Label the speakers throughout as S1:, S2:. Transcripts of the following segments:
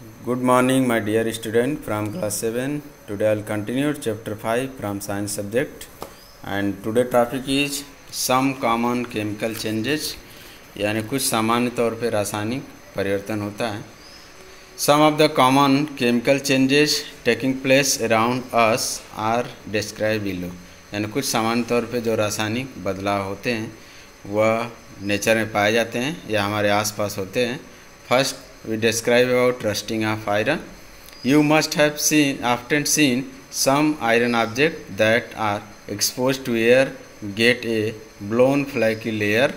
S1: Good morning, my dear student from class 7. Today I will continue chapter 5 from science subject, and today topic is some common chemical changes, यानी कुछ सामान्य तौर पे रासायनिक परिवर्तन होता है. Some of the common chemical changes taking place around us are described below. यानी कुछ सामान्य तौर पे जो रासायनिक बदलाव होते हैं वह नेचर में पाए जाते हैं या हमारे आसपास होते हैं. First we describe about rusting of iron. You must have often seen some iron objects that are exposed to air get a blown flaky layer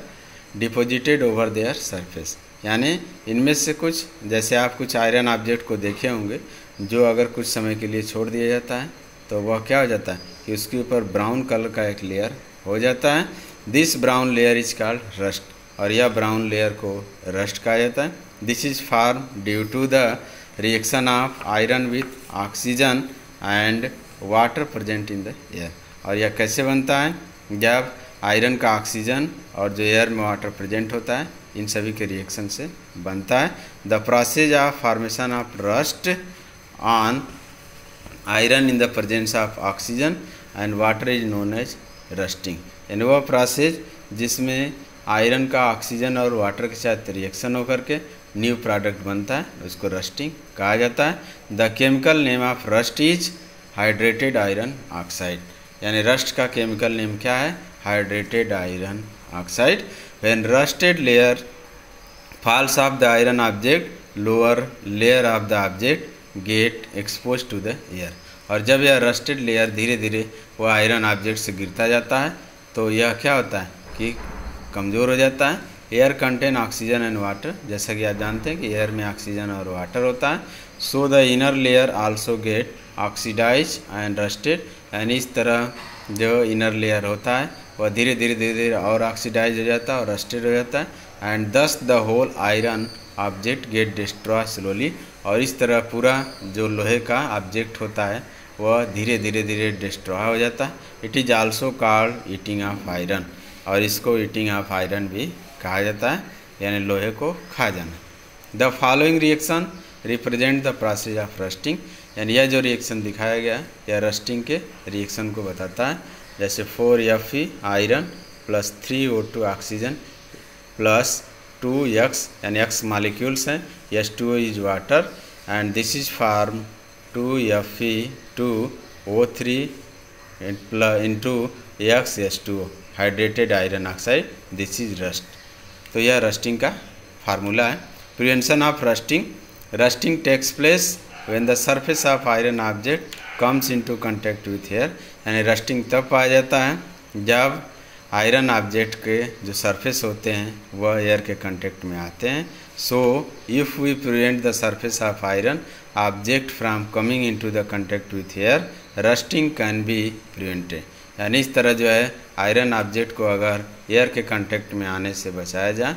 S1: deposited over their surface. यानी इनमें से कुछ, जैसे आप कुछ आयरन ऑब्जेक्ट को देखे होंगे जो अगर कुछ समय के लिए छोड़ दिया जाता है तो वह क्या हो जाता है कि उसके ऊपर ब्राउन कलर का एक लेयर हो जाता है. This brown layer is called rust, और यह ब्राउन लेयर को रस्ट कहा जाता है. This is form due to the reaction of iron with oxygen and water present in the air. और यह कैसे बनता है? जब आयरन का ऑक्सीजन और जो एयर में वाटर प्रेजेंट होता है इन सभी के रिएक्शन से बनता है. The process of formation of rust on iron in the presence of oxygen and water is known as rusting. यानी वह प्रोसेस जिसमें आयरन का ऑक्सीजन और वाटर के साथ रिएक्शन होकर के न्यू प्रोडक्ट बनता है उसको रस्टिंग कहा जाता है. The chemical name of rust is hydrated iron oxide. यानी रस्ट का केमिकल नेम क्या है? Hydrated iron oxide. When rusted layer falls off the iron object lower layer of the object get expose to the air. और जब यह rusted layer धीरे धीरे वह आयरन ऑब्जेक्ट से गिरता जाता है तो यह क्या होता है कि कमज़ोर हो जाता है. Air contain oxygen and water, जैसा कि आप जानते हैं कि एयर में ऑक्सीजन और वाटर होता है. So the inner layer also get oxidize and rusted. यानी इस तरह जो इनर लेयर होता है वह धीरे धीरे और ऑक्सीडाइज हो जाता है और रस्टेड हो जाता है. And thus the whole iron object get destroy slowly. और इस तरह पूरा जो लोहे का ऑब्जेक्ट होता है वह धीरे धीरे डिस्ट्रॉय हो जाता है. It is also called eating of iron, और इसको ईटिंग ऑफ आयरन भी कहा जाता है, यानी लोहे को खा जाना. The following reaction represent the process of rusting. यानी यह जो रिएक्शन दिखाया गया है यह रस्टिंग के रिएक्शन को बताता है. जैसे 4Fe iron plus 3O2 oxygen plus 2X, यानी X मालिक्यूल्स हैं, H2O is water and this is form 2Fe2O3 into X hydrated iron oxide. This is rust. तो यह रस्टिंग का फार्मूला है. Prevention of rusting. Rusting takes place when the surface of iron object comes into contact with air. यानी rusting तब पाया जाता है जब आयरन ऑब्जेक्ट के जो सरफेस होते हैं वह एयर के कांटेक्ट में आते हैं. So if we prevent the surface of iron object from coming into the contact with air rusting can be prevented. यानी इस तरह जो है आयरन ऑब्जेक्ट को अगर एयर के कांटेक्ट में आने से बचाया जाए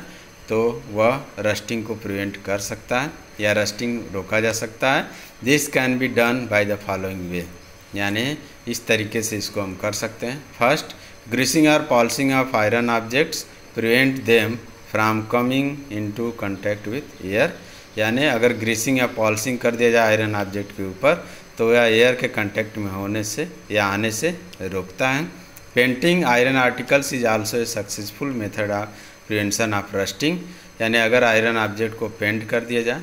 S1: तो वह रस्टिंग को प्रिवेंट कर सकता है या रस्टिंग रोका जा सकता है. This can be done by the following वे. यानी इस तरीके से इसको हम कर सकते हैं. फर्स्ट, ग्रीसिंग और polishing of iron objects prevent them from coming into contact with air. यानी अगर ग्रीसिंग या पॉलिशिंग कर दिया जाए आयरन ऑब्जेक्ट के ऊपर तो यह एयर के कांटेक्ट में होने से या आने से रोकता है. Painting iron articles is also a successful method of prevention of rusting. यानी अगर आयरन ऑब्जेक्ट को पेंट कर दिया जाए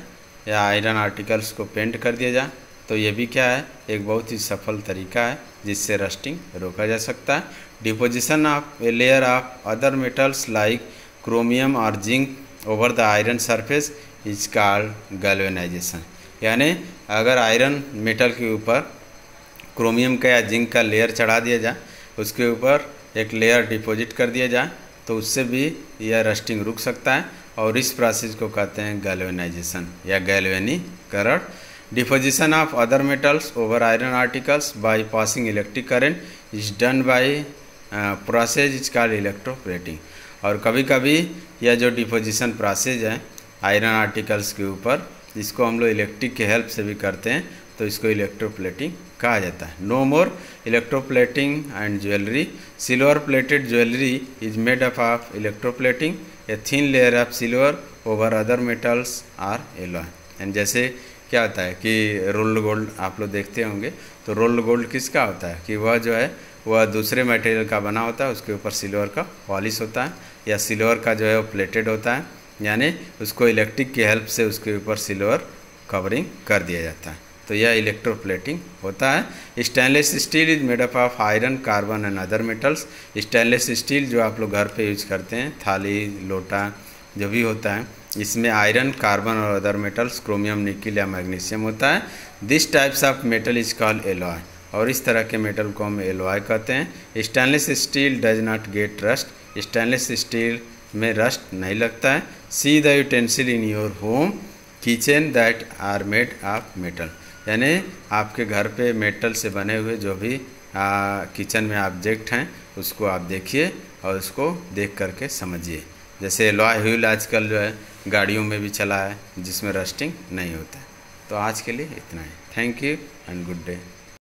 S1: या आयरन आर्टिकल्स को पेंट कर दिया जाए तो ये भी क्या है, एक बहुत ही सफल तरीका है जिससे रस्टिंग रोका जा सकता है. Deposition of a layer of other metals like chromium और zinc over the iron surface is called galvanization. यानी अगर आयरन मेटल के ऊपर क्रोमियम का या जिंक का लेयर चढ़ा दिया जाए, उसके ऊपर एक लेयर डिपॉजिट कर दिया जाए तो उससे भी यह रस्टिंग रुक सकता है, और इस प्रोसेस को कहते हैं गैल्वेनाइजेशन या गैल्वेनीकरण. Deposition of other metals over iron articles by passing electric current is done by process is called electroplating. और कभी कभी यह जो डिपोजिशन प्रोसेस है आयरन आर्टिकल्स के ऊपर, इसको हम लोग इलेक्ट्रिक के हेल्प से भी करते हैं तो इसको इलेक्ट्रोप्लेटिंग कहा जाता है. No more electroplating and jewellery. Silver plated jewellery is made up of electroplating. A thin layer of silver over other metals are alloy. And जैसे क्या होता है कि रोल्ड गोल्ड आप लोग देखते होंगे, तो रोल्ड गोल्ड किसका होता है कि वह जो है वह दूसरे मटेरियल का बना होता है, उसके ऊपर सिल्वर का पॉलिश होता है, या सिल्वर का जो है वो प्लेटेड होता है, यानी उसको इलेक्ट्रिक की हेल्प से उसके ऊपर सिल्वर कवरिंग कर दिया जाता है। तो यह इलेक्ट्रोप्लेटिंग होता है। Stainless steel is made up of iron, carbon and other metals. Stainless steel जो आप लोग घर पे यूज करते हैं, थाली लोटा जो भी होता है, इसमें आयरन, कार्बन और अदर मेटल्स, क्रोमियम, निकिल या मैग्नीशियम होता है। This types of metal is called alloy, और इस तरह के मेटल को हम एलॉय कहते हैं। Stainless steel does not get rust. Stainless steel में रस्ट नहीं लगता है। See the utensil in your home kitchen that are made of metal, यानी आपके घर पे मेटल से बने हुए जो भी किचन में ऑब्जेक्ट हैं उसको आप देखिए और उसको देख करके समझिए। जैसे एलॉय व्हील आजकल जो है गाड़ियों में भी चला है जिसमें रस्टिंग नहीं होता है। तो आज के लिए इतना ही। Thank you and good day.